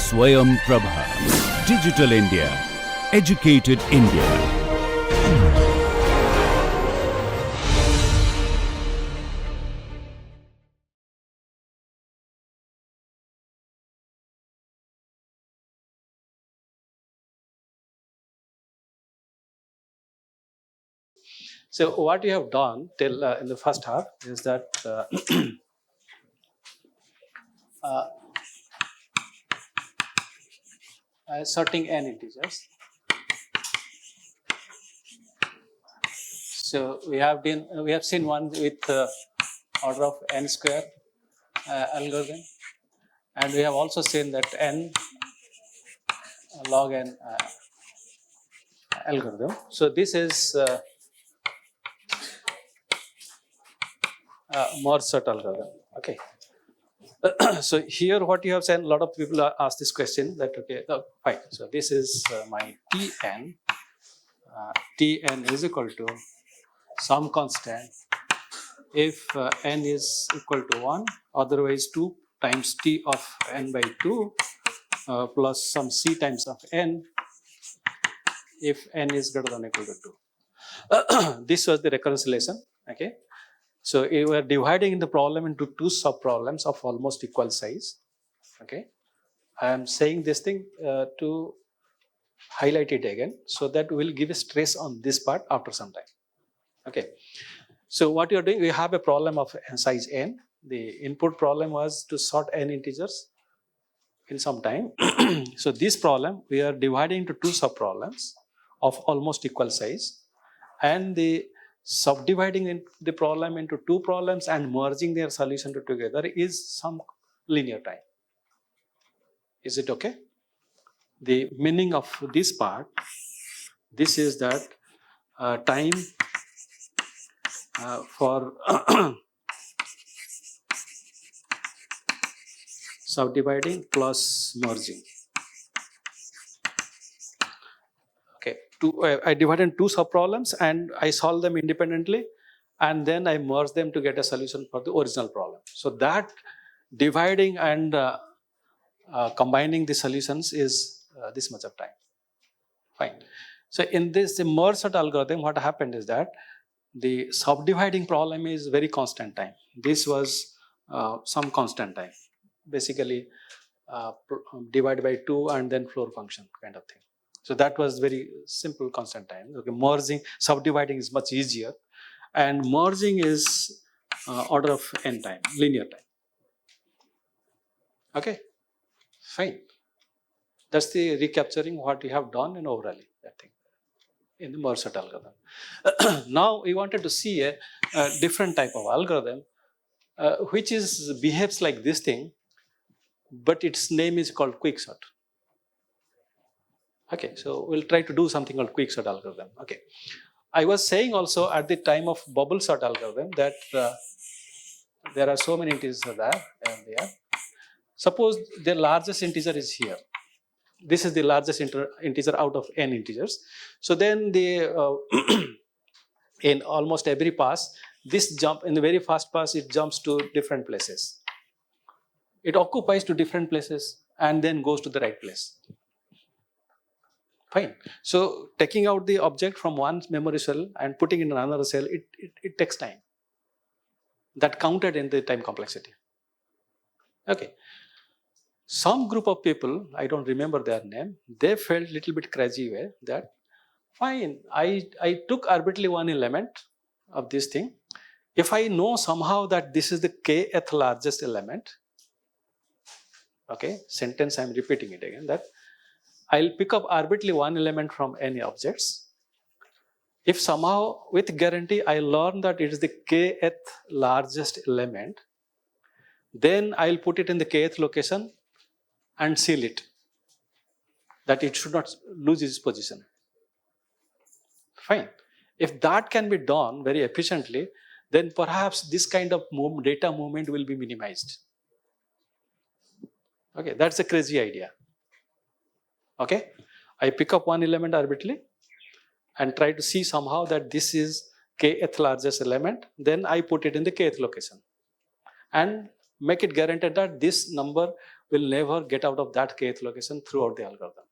Swayam Prabha. Digital India. Educated India. So what we have done till in the first half is that sorting n integers. So we have seen one with order of n square algorithm, and we have also seen that n log n algorithm. So this is merge sort algorithm. Okay. So here what you have said, a lot of people ask this question that okay, fine. So this is my Tn. Tn is equal to some constant if n is equal to 1, otherwise 2 times t of n by 2 plus some c times of n if n is greater than or equal to 2. This was the reconciliation. Okay. So we were dividing the problem into two sub-problems of almost equal size. Okay. I am saying this thing to highlight it again so that we will give a stress on this part after some time. Okay. So what you are doing, we have a problem of size n. The input problem was to sort n integers in some time. So this problem we are dividing into two sub-problems of almost equal size, and the subdividing the problem into two problems and merging their solution together is some linear time. Is it okay? The meaning of this part, this is that time for subdividing plus merging. Okay, I divided two sub-problems and I solve them independently, and then I merge them to get a solution for the original problem. So that dividing and combining the solutions is this much of time. Fine. So in this the merge sort algorithm, what happened is that the subdividing problem is very constant time. This was some constant time, basically divided by 2 and then floor function kind of thing. So that was very simple constant time. Okay, merging, subdividing is much easier, and merging is order of n time, linear time. Okay, fine. That's the recapturing what we have done in overall that thing in the merge sort algorithm. Now we wanted to see a different type of algorithm which behaves like this thing, but its name is called quicksort. Okay, so we'll try to do something called quicksort algorithm. Okay, I was saying also at the time of bubble sort algorithm that there are so many integers there and there. Suppose the largest integer is here. This is the largest integer out of n integers. So then the in almost every pass, this jump in the very first pass, it jumps to different places. It occupies to different places and then goes to the right place. Fine. So taking out the object from one memory cell and putting in another cell, it takes time. That counted in the time complexity. Okay. Some group of people, I don't remember their name, they felt little bit crazy way that fine, I took arbitrarily one element of this thing. If I know somehow that this is the kth largest element, okay, sentence I am repeating it again, that I'll pick up arbitrarily one element from any objects. If somehow with guarantee I learn that it is the kth largest element, then I'll put it in the kth location and seal it, that it should not lose its position. Fine. If that can be done very efficiently, then perhaps this kind of data movement will be minimized. Okay, that's a crazy idea. Okay, I pick up one element arbitrarily and try to see somehow that this is kth largest element, then I put it in the kth location. And make it guaranteed that this number will never get out of that kth location throughout the algorithm.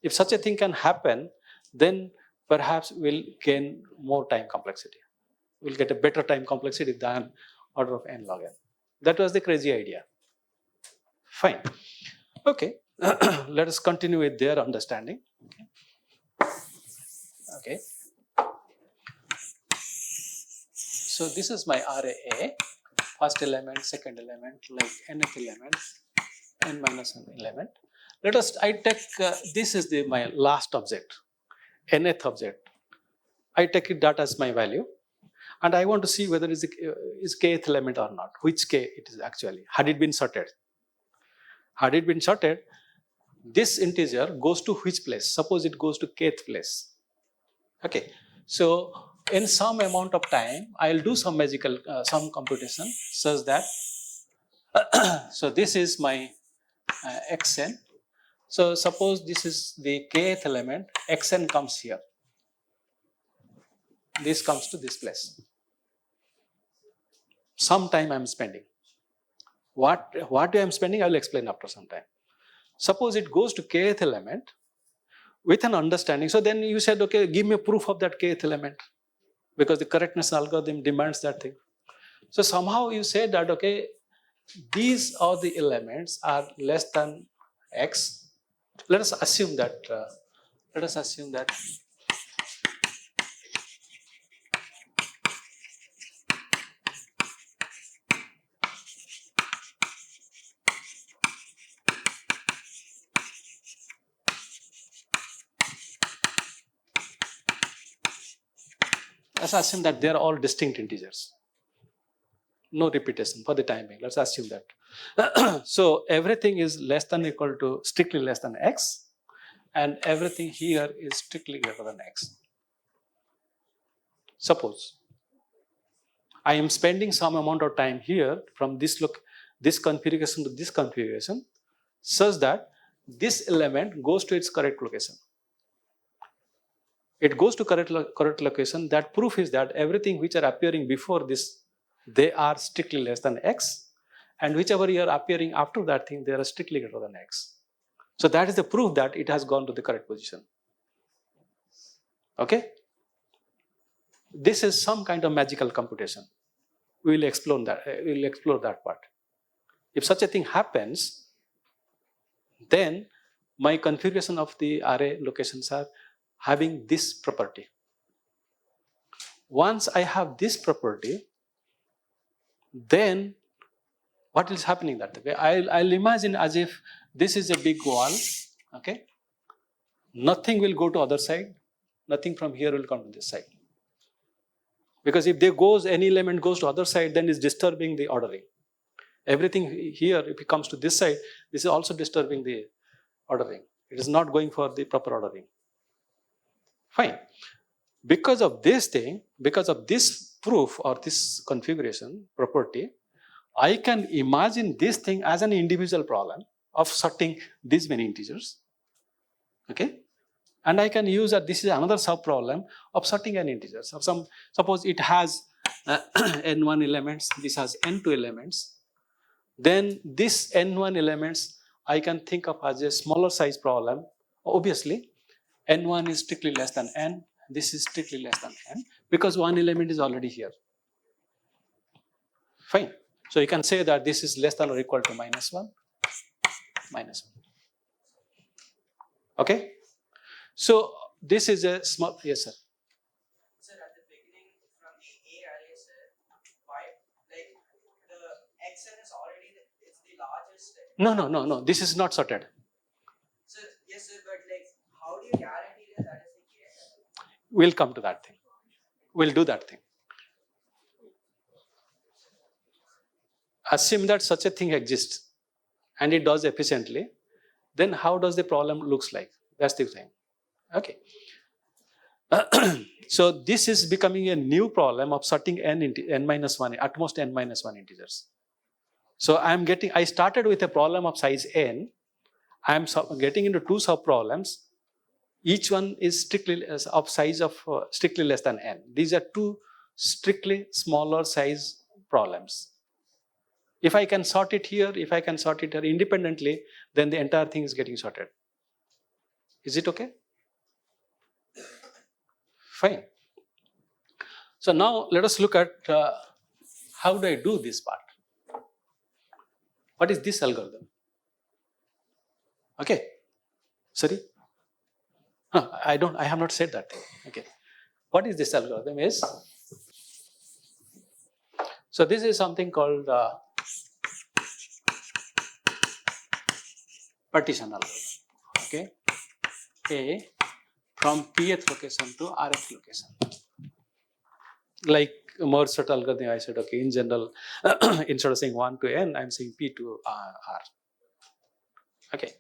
If such a thing can happen, then perhaps we'll gain more time complexity. We'll get a better time complexity than order of n log n. That was the crazy idea. Fine. Okay, let us continue with their understanding. Okay. So this is my array A, first element, second element, like nth element, n minus 1 element. Let us, I take, this is my last object, nth object. I take that as my value, and I want to see whether it is kth element or not, which k it is actually, had it been sorted. Had it been sorted, this integer goes to which place? Suppose it goes to kth place. Okay, so in some amount of time, I'll do some magical, some computation such that, so this is my xn. So suppose this is the kth element, xn comes here. This comes to this place. Some time I'm spending. What I am spending, I will explain after some time. Suppose it goes to kth element with an understanding. So then you said, okay, give me a proof of that kth element, because the correctness algorithm demands that thing. So somehow you say that, okay, these are the elements are less than x. Let us assume that. Let's assume that they are all distinct integers. No repetition for the time being. Let's assume that. So everything is less than or equal to strictly less than x, and everything here is strictly greater than x. Suppose I am spending some amount of time here from this configuration to this configuration, such that this element goes to its correct location. It goes to correct location. That proof is that everything which are appearing before this, they are strictly less than x, and whichever are appearing after that thing, they are strictly greater than x. So that is the proof that it has gone to the correct position. Okay? This is some kind of magical computation. We will explore that part. If such a thing happens, then my configuration of the array locations are having this property. Once I have this property, then what is happening that way? I'll imagine as if this is a big wall, okay? Nothing will go to other side, nothing from here will come to this side. Because if any element goes to other side, then it's disturbing the ordering. Everything here, if it comes to this side, this is also disturbing the ordering. It is not going for the proper ordering. Fine. Because of this thing, because of this proof or this configuration property, I can imagine this thing as an individual problem of sorting these many integers. Okay? And I can use that this is another sub-problem of sorting an integer. So suppose it has n1 elements, this has n2 elements. Then this n1 elements I can think of as a smaller size problem. Obviously, n1 is strictly less than n, this is strictly less than n, because one element is already here. Fine. So you can say that this is less than or equal to minus 1. Okay? So this is a small, yes sir. Sir, at the beginning from the A array, sir, like the xn is already it's the largest. No. This is not sorted. Sir, yes sir, but like how do you guarantee that that is the case? We'll come to that thing. We'll do that thing. Assume that such a thing exists and it does efficiently, then how does the problem looks like? That's the thing. Okay. So this is becoming a new problem of sorting n minus 1, at most n minus 1 integers. So I started with a problem of size n. I'm getting into two sub-problems. Each one is strictly of size of strictly less than n. These are two strictly smaller size problems. If I can sort it here, if I can sort it here independently, then the entire thing is getting sorted. Is it okay? Fine. So now let us look at how do I do this part. What is this algorithm? Okay. Sorry? No, I have not said that thing. Okay. What is this algorithm is? So this is something called partition algorithm. Okay. A from pth location to rth location. Like Morse algorithm, I said, okay, in general, instead of saying 1 to n, I'm saying p to r. Okay.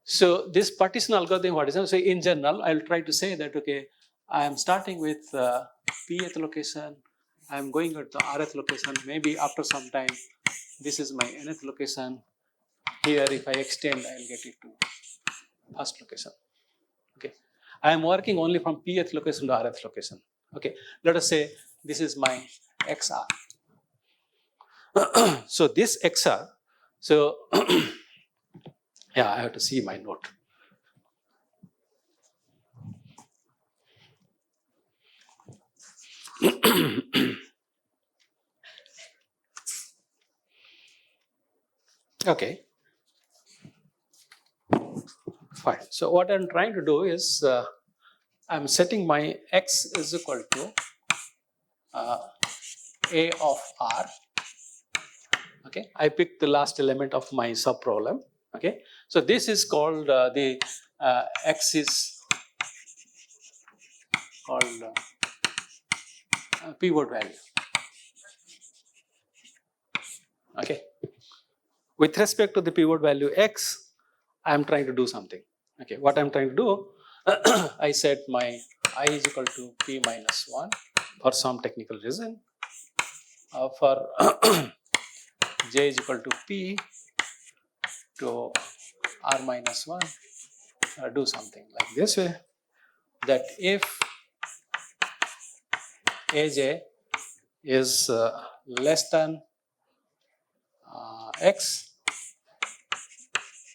So this partition algorithm, what is it? So in general, I'll try to say that, okay, I am starting with pth location, I'm going at the rth location, maybe after some time, this is my nth location. Here, if I extend, I'll get it to first location. Okay. I am working only from pth location to rth location. Okay. Let us say this is my xr. So this xr, so yeah, I have to see my note. Okay. Fine. So what I'm trying to do is I'm setting my x is equal to a of r. Okay. I picked the last element of my sub problem. Okay. So this is called the x is called pivot value. Okay. With respect to the pivot value x, I am trying to do something. Okay. What I'm trying to do, I set my I is equal to p minus 1 for some technical reason. For j is equal to p to r minus 1, do something like this way, that if aj is less than x,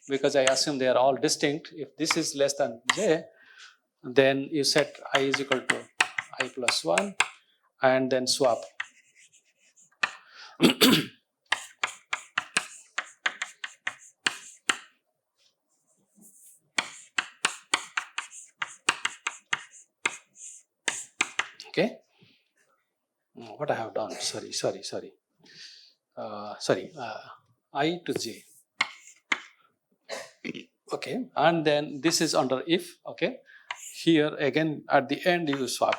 because I assume they are all distinct, if this is less than j, then you set I is equal to I plus 1 and then swap. Okay. What I have done, sorry. I to j. Okay, and then this is under if. Okay, here again at the end you swap.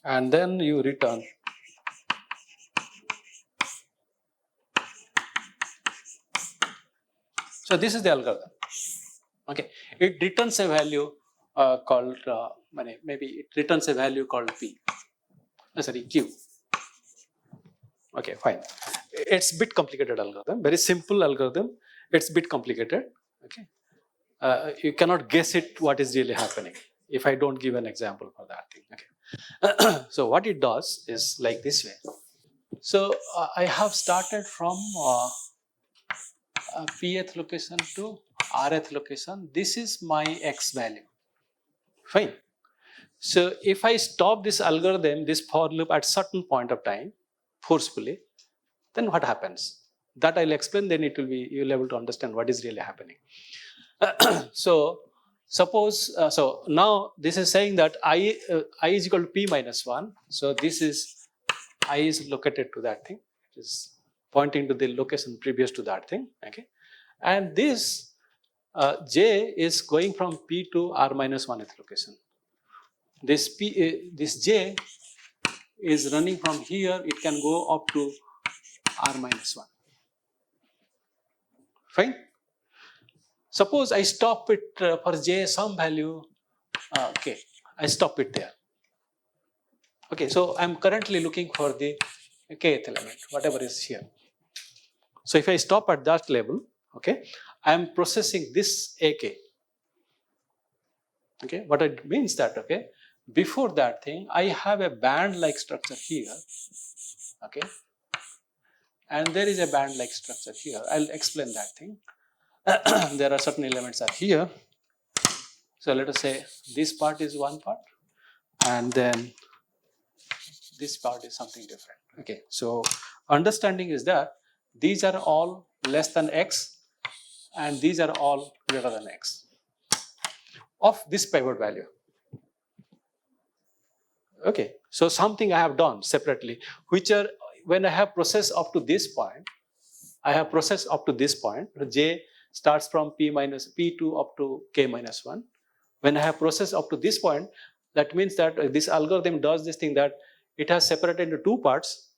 And then you return. So this is the algorithm. Okay, it returns a value called maybe it returns a value called p. Q. Okay, fine. It's a bit complicated algorithm. Very simple algorithm. It's a bit complicated. Okay, you cannot guess it what is really happening if I don't give an example for that thing. Okay. So what it does is like this way. So I have started from pth location to rth location. This is my x value. Fine. So if I stop this algorithm, this for loop at certain point of time, forcefully, then what happens? That I'll explain, then it will be, you'll be able to understand what is really happening. So suppose, so now this is saying that I is equal to p minus 1. So this is, I is located to that thing. It is pointing to the location previous to that thing. Okay. And this j is going from p to r minus 1th location. This this j is running from here, it can go up to r minus 1. Fine. Suppose I stop it for j some value, okay, I stop it there. Okay, so I'm currently looking for the kth element, whatever is here. So if I stop at that level, okay, I am processing this ak. Okay, what it means that, okay, before that thing, I have a band-like structure here, okay, and there is a band-like structure here. I'll explain that thing. There are certain elements are here. So let us say this part is one part, and then this part is something different. Okay, so understanding is that these are all less than x, and these are all greater than x of this pivot value. Okay, so something I have done separately, which are when I have processed up to this point, I have processed up to this point. J starts from P2 up to K minus 1. When I have processed up to this point, that means that this algorithm does this thing that it has separated into two parts,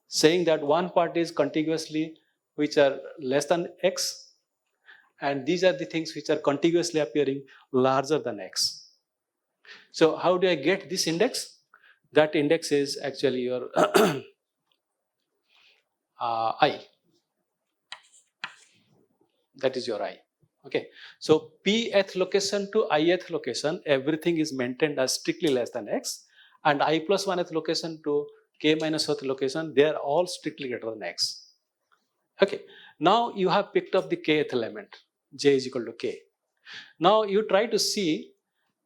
saying that one part is contiguously which are less than x, and these are the things which are contiguously appearing larger than x. So how do I get this index? That index is actually your I. That is your I. Okay. So pth location to ith location, everything is maintained as strictly less than x, and I plus 1th location to k minus 1th location, they are all strictly greater than x. Okay. Now you have picked up the kth element, j is equal to k. Now you try to see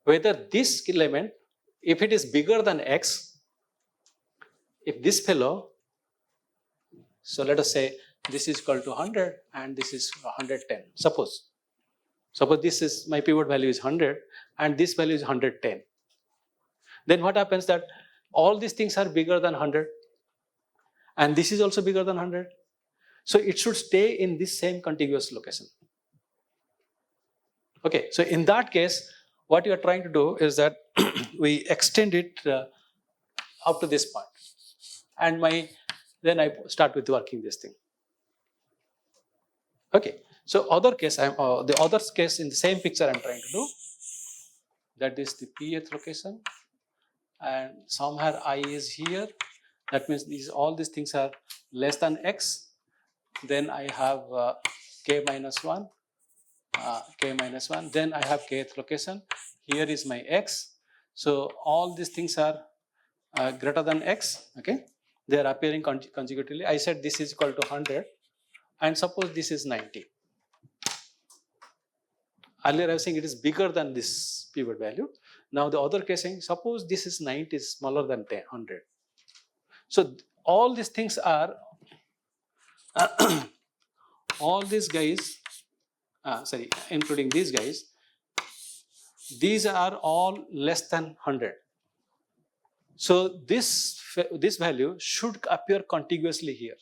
whether this element, if it is bigger than x, if this fellow, so let us say this is equal to 100 and this is 110. Suppose this is my pivot value is 100 and this value is 110. Then what happens that all these things are bigger than 100 and this is also bigger than 100. So it should stay in this same contiguous location. Okay, so in that case, what you are trying to do is that we extend it up to this point, and then I start with working this thing. Okay, so other case, the other case in the same picture I'm trying to do, that is the pth location, and somewhere I is here. That means all these things are less than x. Then I have k minus 1, k minus 1. Then I have kth location. Here is my x. So all these things are greater than x. Okay, they are appearing consecutively. I said this is equal to 100, and suppose this is 90. Earlier I was saying it is bigger than this pivot value. Now the other case saying suppose this is 90 is smaller than 100. So all these things are all these guys, including these guys, these are all less than 100. So this value should appear contiguously here.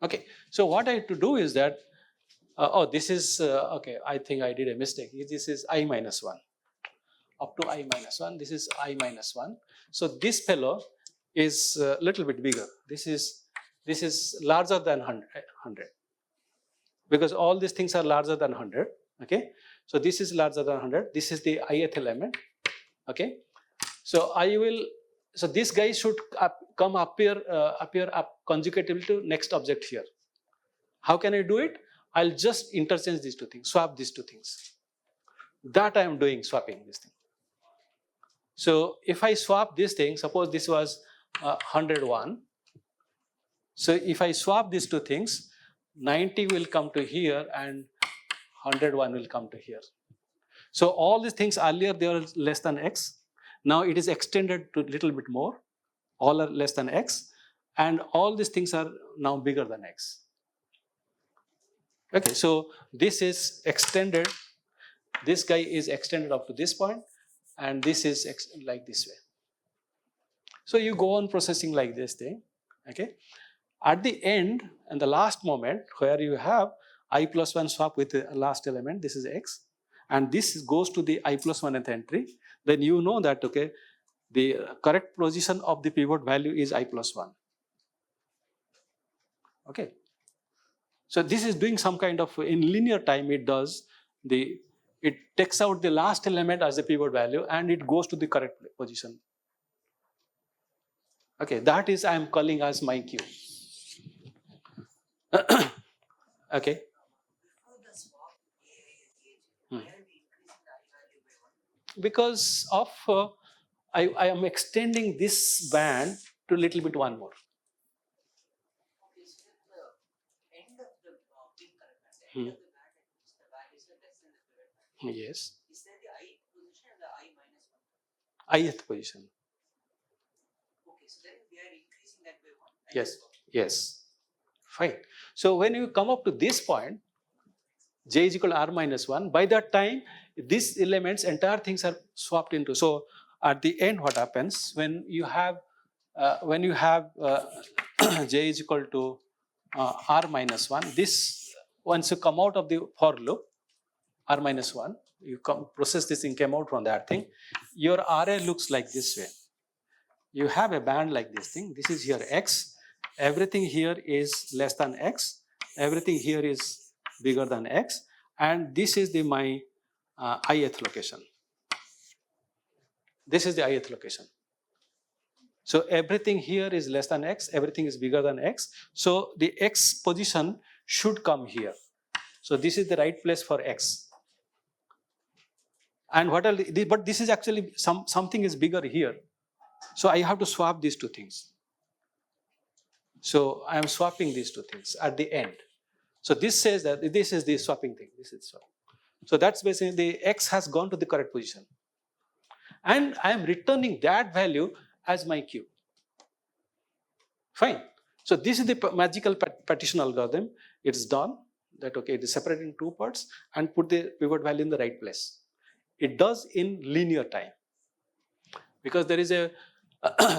Okay, so what I have to do is that, this is, okay, I think I did a mistake. This is I minus 1. Up to I minus 1, this is I minus 1. So this fellow is a little bit bigger. This is larger than 100. Because all these things are larger than 100. Okay, so this is larger than 100. This is the ith element. Okay, so so this guy should appear consecutively to next object here. How can I do it? I'll just interchange these two things, swap these two things. That I am doing, swapping this thing. So if I swap this thing, suppose this was 101. So if I swap these two things, 90 will come to here and 101 will come to here. So all these things earlier they were less than x. Now it is extended to a little bit more. All are less than x, and all these things are now bigger than x. Okay, so this is extended. This guy is extended up to this point, and this is like this way. So you go on processing like this thing. Okay, at the end and the last moment where you have I plus 1 swap with the last element, this is x, and this goes to the I plus 1th entry, then you know that, okay, the correct position of the pivot value is I plus 1. Okay. So this is doing some kind of, in linear time it takes out the last element as the pivot value and it goes to the correct position. Okay, that is I am calling as my Q. Okay. Before the swap, why are we increasing the Because of I am extending this band to a little bit one more. Okay, so at the end of the pin connector, the Hmm. end of the band, the value is less than the pivot value. Yes. Is there the I position and the I minus 1? Ith position. Okay, so then we are increasing that by 1. Yes. Yes. Fine. So when you come up to this point, j is equal to r minus 1, by that time, these elements, entire things are swapped into. So at the end, what happens when you have j is equal to r minus 1, this, once you come out of the for loop, r minus 1, you process this thing, came out from that thing, your RA looks like this way. You have a band like this thing. This is here x. Everything here is less than x. Everything here is bigger than x. And this is my ith location. This is the ith location. So everything here is less than x. Everything is bigger than x. So the x position should come here. So this is the right place for x. And what else? But this is actually something is bigger here. So I have to swap these two things. So I am swapping these two things at the end. So this says that this is the swapping thing. This is swap. So that's basically the x has gone to the correct position. And I am returning that value as my q. Fine. So this is the magical partition algorithm. It's done. That okay, it is separated in two parts and put the pivot value in the right place. It does in linear time. Because there is a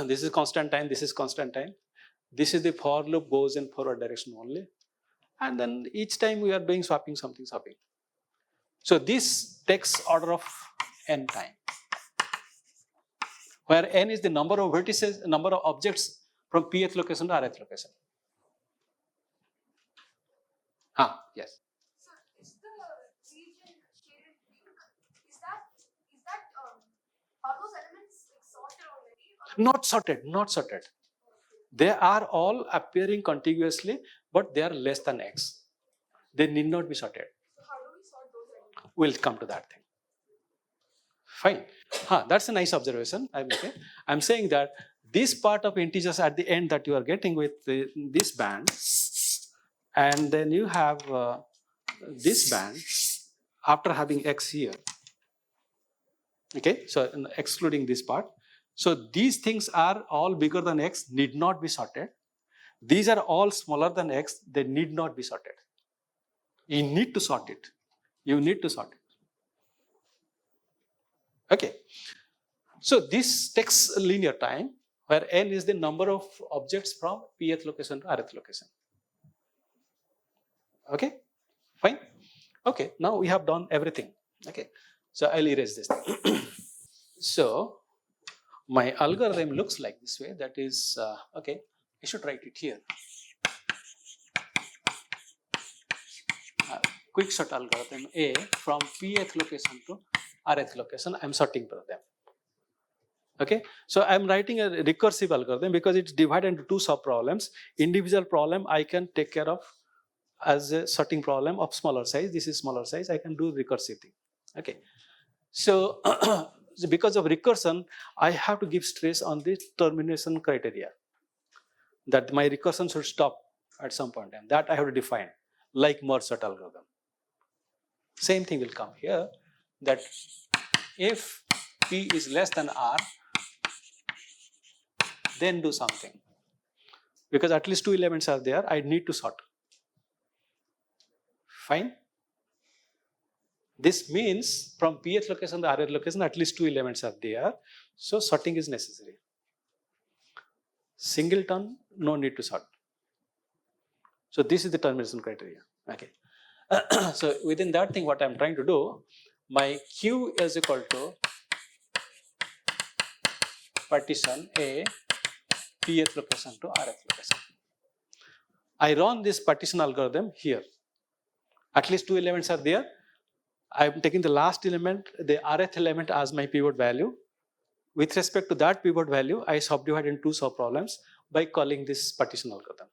this is constant time, this is constant time. This is the for loop goes in forward direction only. And then each time we are doing swapping, something swapping. So this takes order of n time, where n is the number of vertices, number of objects from pth location to rth location. Yes. So is the region shaded pink? Is that are those elements like sorted already? Or Not sorted, not sorted. They are all appearing contiguously, but they are less than x. They need not be sorted. so how do we sort those elements? We'll come to that thing. Fine. That's a nice observation. I'm saying that this part of integers at the end that you are getting with this band, and then you have this band after having x here. Okay, so excluding this part. So these things are all bigger than x, need not be sorted. These are all smaller than x, they need not be sorted. You need to sort it. You need to sort it. Okay. So this takes a linear time, where n is the number of objects from pth location to rth location. Okay, fine. Okay, now we have done everything. Okay, so I'll erase this thing. So my algorithm looks like this way. That is, okay, I should write it here. Quick sort algorithm A from pth location to rth location. I'm sorting for them. Okay, so I'm writing a recursive algorithm because it's divided into two sub problems. Individual problem I can take care of as a sorting problem of smaller size. This is smaller size. I can do recursive thing. Okay, so because of recursion, I have to give stress on the termination criteria. That my recursion should stop at some point, and that I have to define, like merge sort algorithm. Same thing will come here. That if p is less than r, then do something. Because at least two elements are there, I need to sort. Fine. This means from pth location to rth location, at least two elements are there. So sorting is necessary. Singleton, no need to sort. So this is the termination criteria. Okay. So within that thing, what I'm trying to do, my q is equal to partition A, pth location to rth location. I run this partition algorithm here. At least two elements are there. I'm taking the last element, the rth element as my pivot value. With respect to that pivot value, I subdivide in two sub-problems by calling this partition algorithm.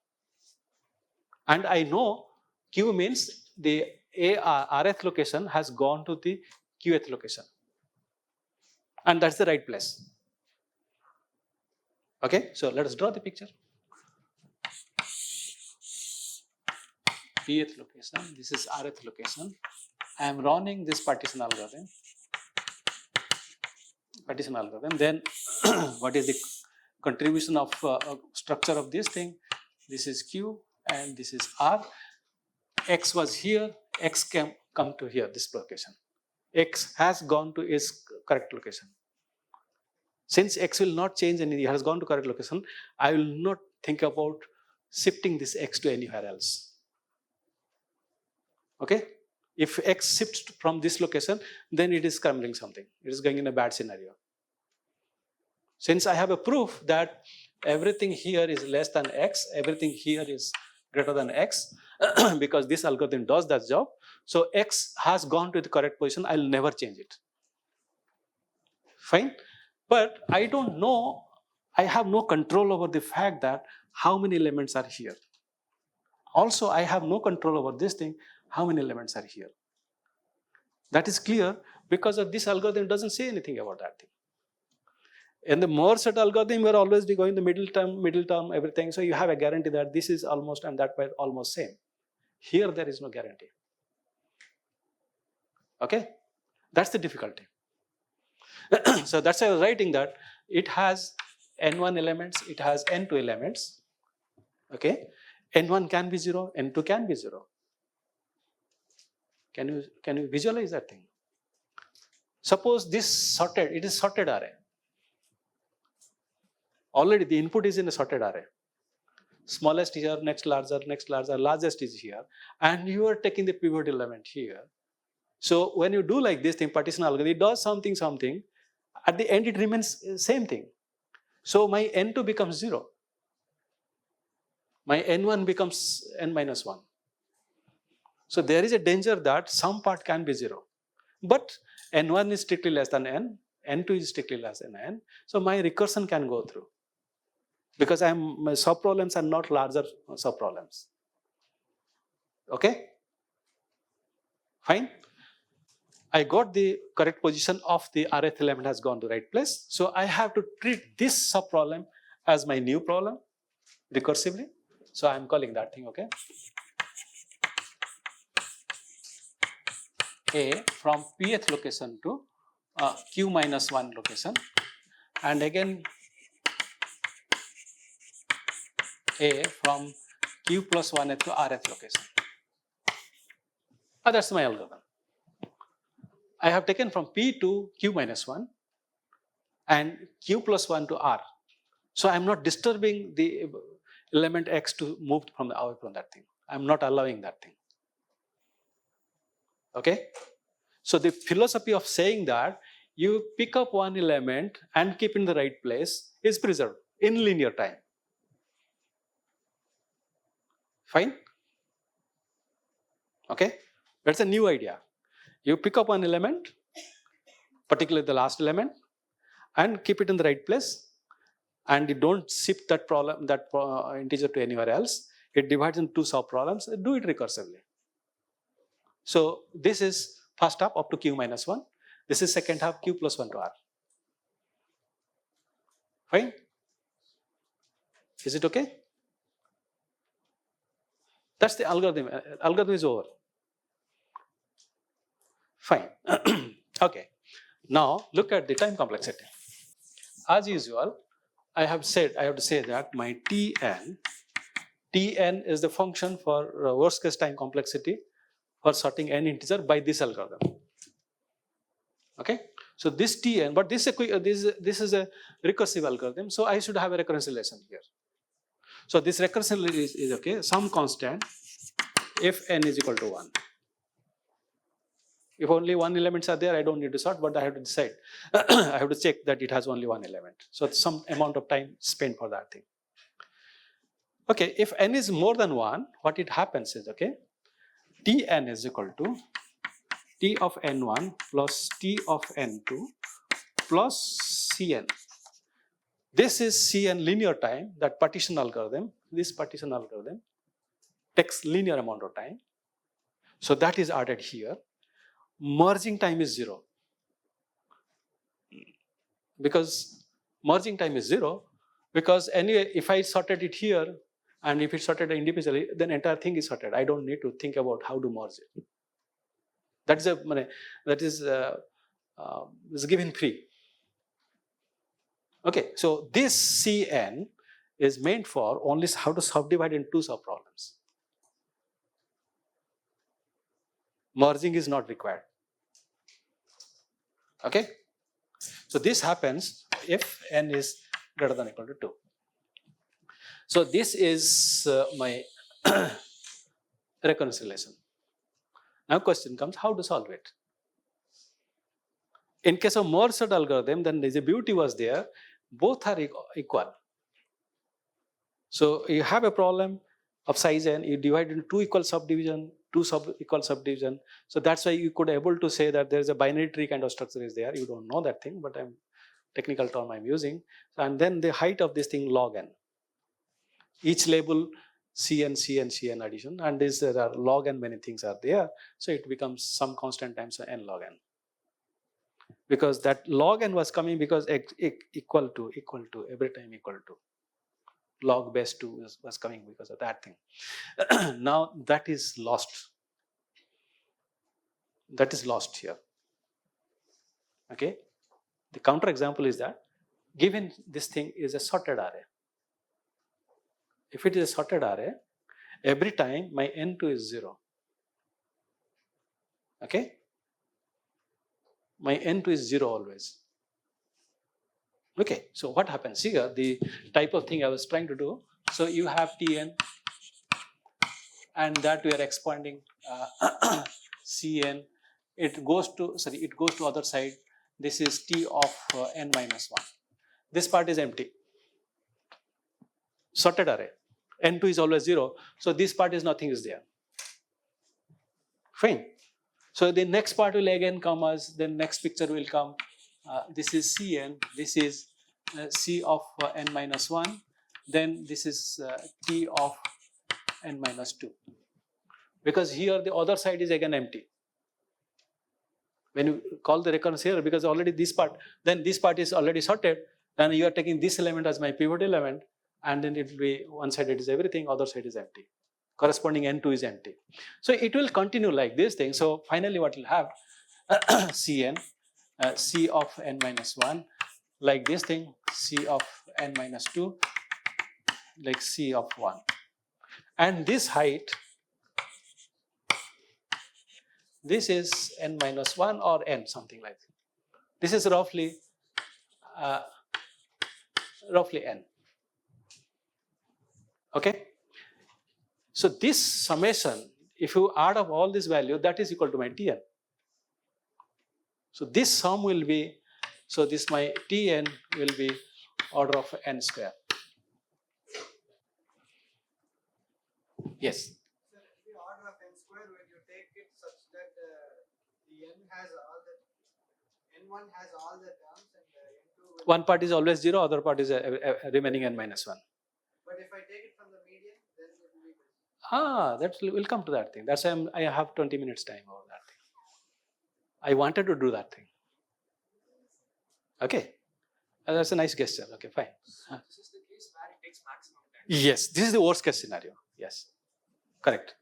And I know q means the rth location has gone to the qth location. And that's the right place. Okay, so let us draw the picture. Pth location, this is rth location. I am running this partition algorithm. Then what is the contribution of structure of this thing? This is Q and this is R. X was here, X come to here, this location. X has gone to its correct location. Since X will not change anything, it has gone to correct location, I will not think about shifting this X to anywhere else. Okay? If X shifts from this location, then it is crumbling something. It is going in a bad scenario. Since I have a proof that everything here is less than X, everything here is greater than X, because this algorithm does that job. So X has gone to the correct position, I'll never change it. Fine? But I don't know, I have no control over the fact that how many elements are here. Also, I have no control over this thing, how many elements are here. That is clear because of this algorithm doesn't say anything about that thing. In the more set algorithm, you are always be going the middle term, everything. So you have a guarantee that this is almost and that way almost same. Here there is no guarantee. Okay? That's the difficulty. So that's why I was writing that it has n1 elements, it has n2 elements. Okay? n1 can be 0, n2 can be 0. Can you visualize that thing? Suppose this sorted, it is sorted array. Already the input is in a sorted array. Smallest here, next larger, largest is here. And you are taking the pivot element here. So when you do like this thing, partition algorithm, it does something. At the end, it remains same thing. So my n2 becomes 0. My n1 becomes n minus 1. So there is a danger that some part can be 0. But n1 is strictly less than n, n2 is strictly less than n. So my recursion can go through. Because my subproblems are not larger subproblems. Okay? Fine? I got the correct position of the rth element has gone to right place. So I have to treat this subproblem as my new problem recursively. So I am calling that thing, okay? A from pth location to q minus 1 location. And again A from q plus 1th to rth location. That's my algorithm. I have taken from P to Q minus 1 and Q plus 1 to R. So I am not disturbing the element X to move away from that thing. I am not allowing that thing. Okay? So the philosophy of saying that you pick up one element and keep in the right place is preserved in linear time. Fine? Okay? That's a new idea. You pick up one element, particularly the last element, and keep it in the right place, and you don't shift that integer to anywhere else. It divides into two subproblems. Do it recursively. So this is first half up to q minus 1. This is second half q plus 1 to r. Fine? Is it okay? That's the algorithm. Algorithm is over. Fine. Okay. Now look at the time complexity. As usual, I have to say that my Tn is the function for worst case time complexity for sorting n integer by this algorithm. Okay. So this Tn, but this is a recursive algorithm, so I should have a recurrence relation here. So this recurrence is okay, some constant if n is equal to 1. If only one elements are there, I don't need to sort, but I have to decide. I have to check that it has only one element. So it's some amount of time spent for that thing. Okay, if n is more than 1, what it happens is, okay, Tn is equal to T of n1 plus T of n2 plus Cn. This is Cn linear time, that partition algorithm. This partition algorithm takes linear amount of time. So that is added here. Merging time is 0. because merging time is 0, because anyway, if I sorted it here, and if it's sorted individually, then entire thing is sorted. I don't need to think about how to merge it. That is given free. Okay, so this Cn is meant for only how to subdivide in two subproblems. Merging is not required. Okay, so this happens if n is greater than or equal to 2. So this is my reconciliation. Now question comes, how to solve it? In case of merged algorithm, then the beauty was there, both are equal. So you have a problem of size n, you divide into two equal subdivision, equal subdivision. So that's why you could able to say that there is a binary tree kind of structure is there. You don't know that thing, but technical term I'm using. And then the height of this thing log n. Each label Cn, Cn, Cn addition, and there are log n many things are there. So it becomes some constant times n log n. Because that log n was coming because equal to every time equal to. Log base 2 was coming because of that thing. Now that is lost. That is lost here. Okay. The counter example is that given this thing is a sorted array. If it is a sorted array, every time my n2 is 0. Okay. My n2 is 0 always. Okay, so what happens here, the type of thing I was trying to do, so you have Tn and that we are expanding Cn, it goes to other side, this is T of n minus 1. This part is empty, sorted array, n2 is always 0, so this part is nothing is there. Fine. So the next part will again come as, then next picture will come. This is Cn, this is C of n minus 1, then this is T of n minus 2. Because here the other side is again empty. When you call the recurrence here, because already this part, then this part is already sorted, and you are taking this element as my pivot element, and then it will be one side it is everything, other side is empty. Corresponding n2 is empty. So it will continue like this thing. So finally what will have Cn, C of n minus 1, like this thing, C of n minus 2, like C of 1. And this height, this is n minus 1 or n, something like that. This is roughly n. Okay? So this summation, if you add up all this value, that is equal to my Tn. So this sum will be, so this my Tn will be order of n square. Yes. Sir, the order of n square, when you take it such that the n has all the, n1 has all the terms and n2 will, One part is always 0, other part is remaining n minus 1. but if I take it from the median, then it will be this. That will come to that thing. That's why I have 20 minutes time over that thing. I wanted to do that thing. Okay. That's a nice gesture. Okay, fine. This is the case where it takes maximum time. Yes, this is the worst case scenario. Yes, correct.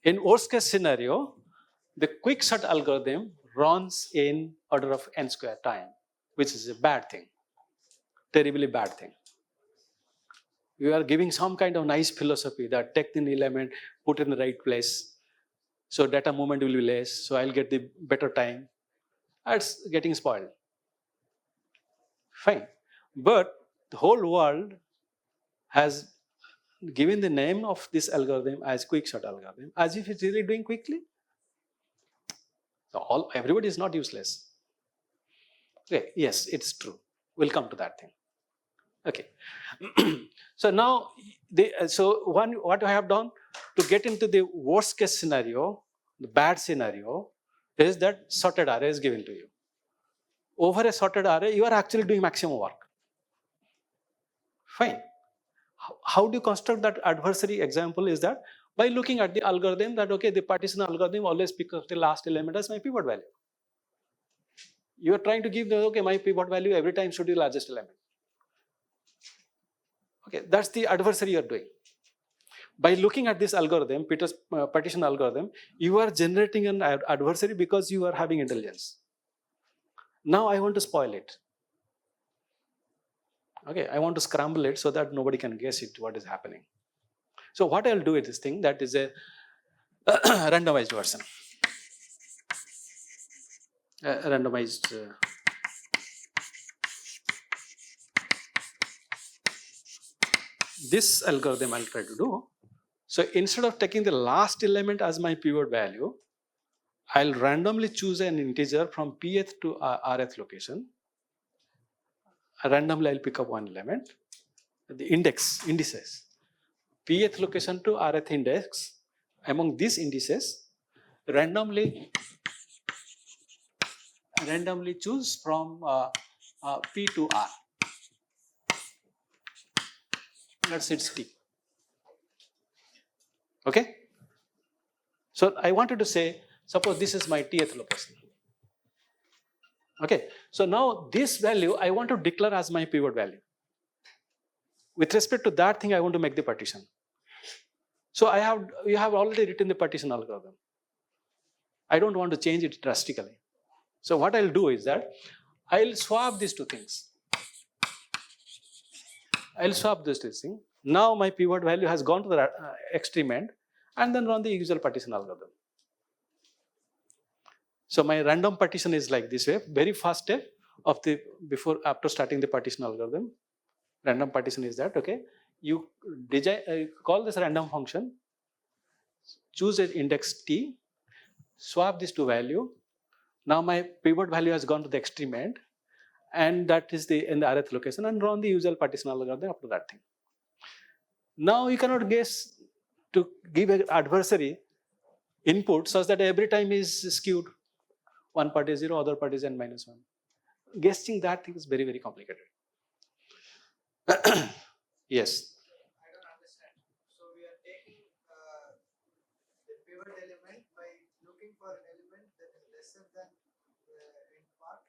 In worst case scenario, the quicksort algorithm runs in order of n square time, which is a bad thing, terribly bad thing. You are giving some kind of nice philosophy that take the element, put in the right place, so data movement will be less, so I'll get the better time. It's getting spoiled. Fine. But the whole world has given the name of this algorithm as quicksort algorithm, as if it's really doing quickly. So everybody is not useless. Okay, yes, it's true. We'll come to that thing. Okay. So now, what I have done to get into the worst case scenario, the bad scenario, is that sorted array is given to you. Over a sorted array, you are actually doing maximum work. Fine. How do you construct that adversary example is that by looking at the algorithm that, okay, the partition algorithm always picks up the last element as my pivot value. You are trying to give the, okay, my pivot value every time should be largest element. Okay, that's the adversary you are doing. By looking at this algorithm, Peter's partition algorithm, you are generating an adversary because you are having intelligence. Now I want to spoil it. Okay, I want to scramble it so that nobody can guess it what is happening. So what I'll do with this thing, that is a randomized version. Randomized. This algorithm I'll try to do. So instead of taking the last element as my pivot value, I'll randomly choose an integer from pth to rth location. Randomly I'll pick up one element, the indices. Pth location to rth index. Among these indices, randomly choose from P to R. Let's say it's T. Okay? So I wanted to say, suppose this is my Tth location. Okay, so now this value I want to declare as my pivot value. With respect to that thing, I want to make the partition. So you have already written the partition algorithm. I don't want to change it drastically. So what I'll do is that I'll swap these two things. I'll swap these two things. Now my pivot value has gone to the extreme end, and then run the usual partition algorithm. So my random partition is like this way. Very first step of the after starting the partition algorithm, random partition is that, okay, you call this random function, choose an index t, swap these two value. Now my pivot value has gone to the extreme end, and that is in the rth location, and run the usual partition algorithm up to that thing. Now you cannot guess to give an adversary input such that every time is skewed. One part is 0, other part is n minus 1. Guessing that thing is very, very complicated. Yes. I don't understand. So we are taking the pivot element by looking for an element that is lesser than in part.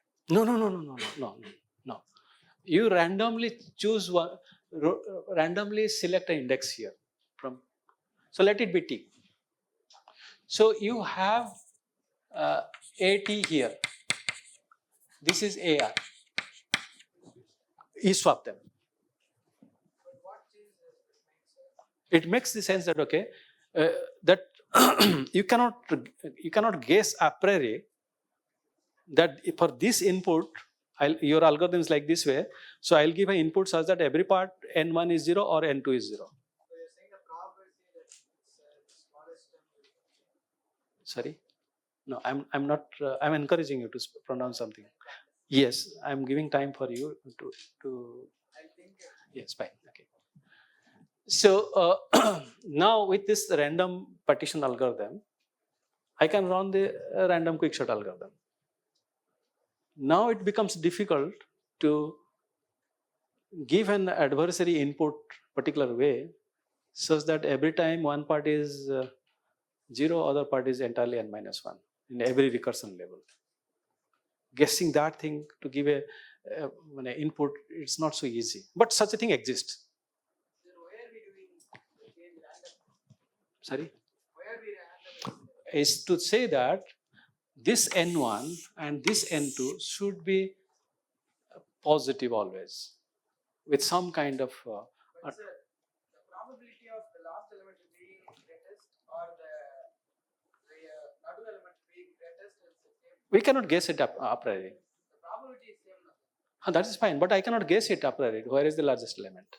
No. You randomly choose one, randomly select an index here from. So let it be t. So you have AT here. This is AR. You swap them. But what change does this make, sir? It makes the sense that, okay, that you cannot guess a priori that for this input, your algorithm is like this way. So I'll give an input such that every part n1 is 0 or n2 is 0. So you're saying the probability that it's the smallest term will change. Sorry? No, I'm not. I'm encouraging you to pronounce something. Yes, I'm giving time for you to. I think Yes, fine. Okay. So now with this random partition algorithm, I can run the random quickshot algorithm. Now it becomes difficult to give an adversary input particular way such that every time one part is 0, other part is entirely n minus 1 in every recursion level. Guessing that thing to give an input, it's not so easy. But such a thing exists. then why are we doing the change random? Sorry? Why are we random? Is to say that this n1 and this n2 should be positive always with some kind of But sir, the probability of the last element being greatest or the nadu element being greatest is the same. we cannot guess it a priori. The probability is same. That is fine, but I cannot guess it a priori. Where is the largest element?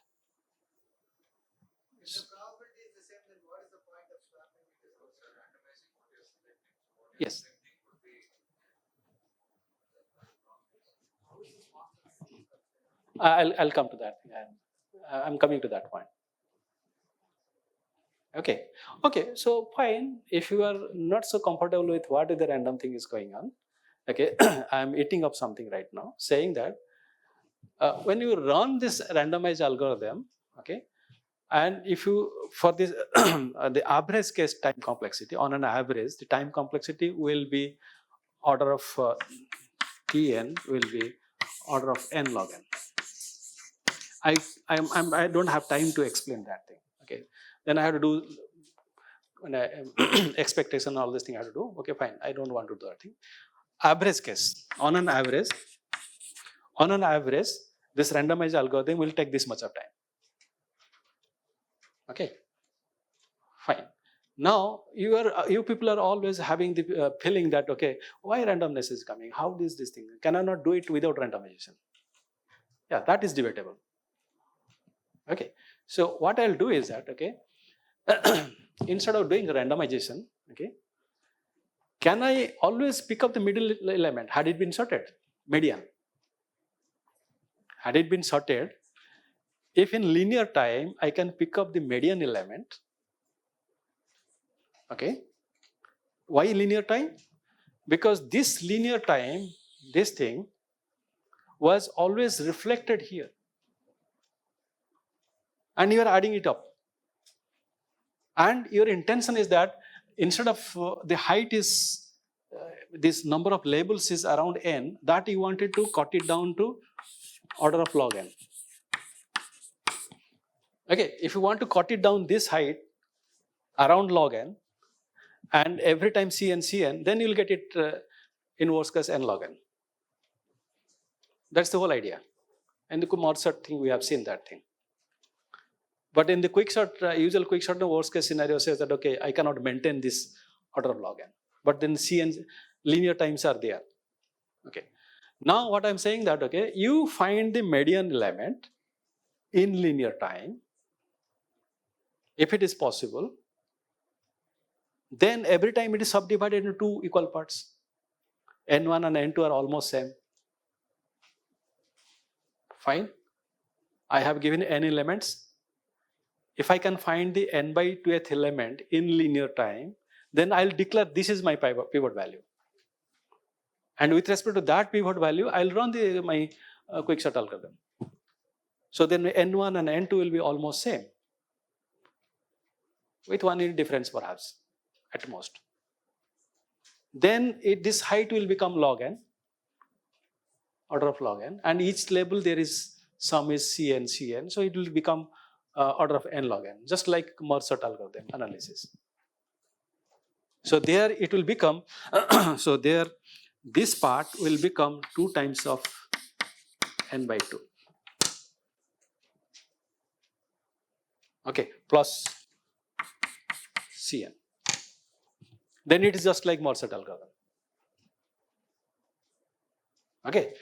If the probability is the same, then what is the point of swapping? Because also randomizing what you're selecting. What Yes. you're selecting could be. How is this possible? I'll come to that. I'm coming to that point. Okay. So fine. If you are not so comfortable with what the random thing is going on, okay, I'm eating up something right now, saying that when you run this randomized algorithm, okay, and if you for this the average case time complexity, on an average, the time complexity will be order of Tn will be order of n log n. I don't have time to explain that thing. Okay, then I have to do expectation, all this thing I have to do. Okay, fine. I don't want to do that thing. Average case, on an average, this randomized algorithm will take this much of time. Okay, fine. Now you people are always having the feeling that, okay, why randomness is coming? How is this thing? Can I not do it without randomization? Yeah, that is debatable. Okay, so what I'll do is that, okay, instead of doing randomization, okay, can I always pick up the middle element? Had it been sorted? Median. Had it been sorted, if in linear time I can pick up the median element, okay, why linear time? Because this linear time, this thing was always reflected here, and you are adding it up. And your intention is that instead of the height is this number of labels is around n, that you wanted to cut it down to order of log n. Okay, if you want to cut it down this height around log n, and every time cn, then you'll get it in worst case n log n. That's the whole idea. And the Morsat thing, we have seen that thing. But in the usual quicksort, the worst case scenario says that, okay, I cannot maintain this order of log n. But then cn linear times are there. Okay. Now what I'm saying that, okay, you find the median element in linear time, if it is possible, then every time it is subdivided into two equal parts. N1 and N2 are almost same. Fine. I have given n elements. If I can find the n by 2th element in linear time, then I'll declare this is my pivot value. And with respect to that pivot value, I'll run my quicksort algorithm. So then n1 and n2 will be almost same, with 1 unit difference perhaps, at most. Then this height will become log n, order of log n, and each label there is sum is cn, so it will become order of n log n, just like Morsat algorithm analysis. So there it will become, so there this part will become 2 times of n by 2. Okay, plus cn. Then it is just like Morsat algorithm. Okay,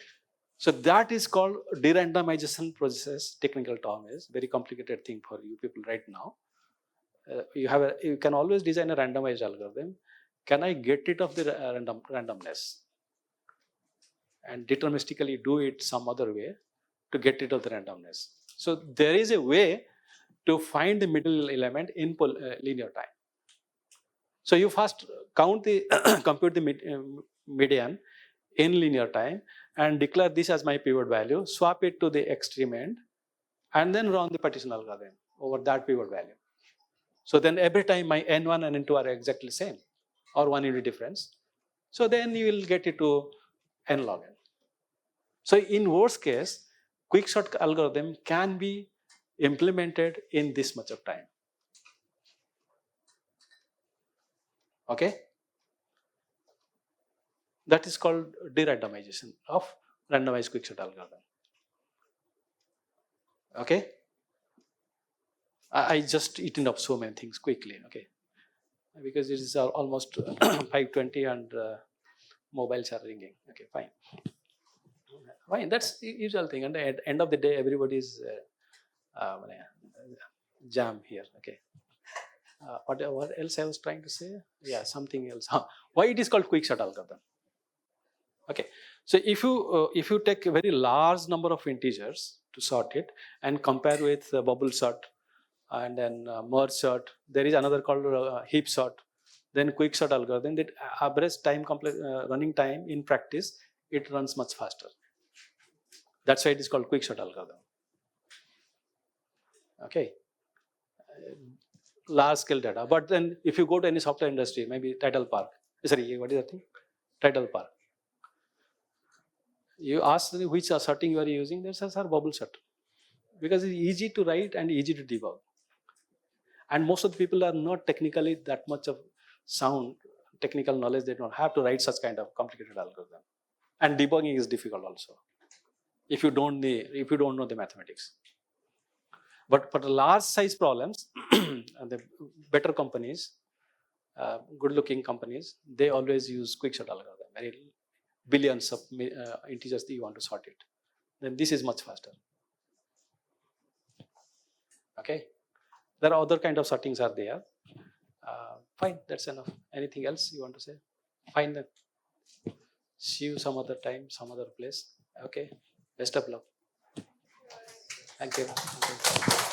so that is called de-randomization process. Technical term is very complicated thing for you people right now. You can always design a randomized algorithm. Can I get rid of the randomness and deterministically do it some other way to get rid of the randomness? So there is a way to find the middle element in linear time. So you first count the compute the median in linear time and declare this as my pivot value, swap it to the extreme end, and then run the partition algorithm over that pivot value. So then every time my n1 and n2 are exactly same, or 1 unit difference, so then you will get it to n log n. So in worst case, quicksort algorithm can be implemented in this much of time. Okay? That is called de-randomization of randomized quicksort algorithm. Okay? I just eaten up so many things quickly, okay? Because it is almost 5:20 and mobiles are ringing. Okay, fine. Fine, that's the usual thing. And at the end of the day, everybody is jam here, okay? What else I was trying to say? Yeah, something else. Why it is called quicksort algorithm? Okay, so if you take a very large number of integers to sort it and compare with bubble sort and then merge sort, there is another called heap sort, then quicksort algorithm, that average time running time in practice, it runs much faster. That's why it is called quicksort algorithm. Okay, large scale data. But then if you go to any software industry, maybe Tidal Park, sorry, what is that thing? Tidal Park. You ask which sorting you are using, there's a bubble sorter. Because it's easy to write and easy to debug. And most of the people are not technically that much of sound technical knowledge. They don't have to write such kind of complicated algorithm. And debugging is difficult also if you don't know the mathematics. But for the large size problems, the better companies, good looking companies, they always use quick sort algorithm. Very billions of integers that you want to sort it. Then this is much faster. Okay. There are other kind of sortings are there. Fine, that's enough. Anything else you want to say? Fine then. See you some other time, some other place. Okay. Best of luck. Thank you.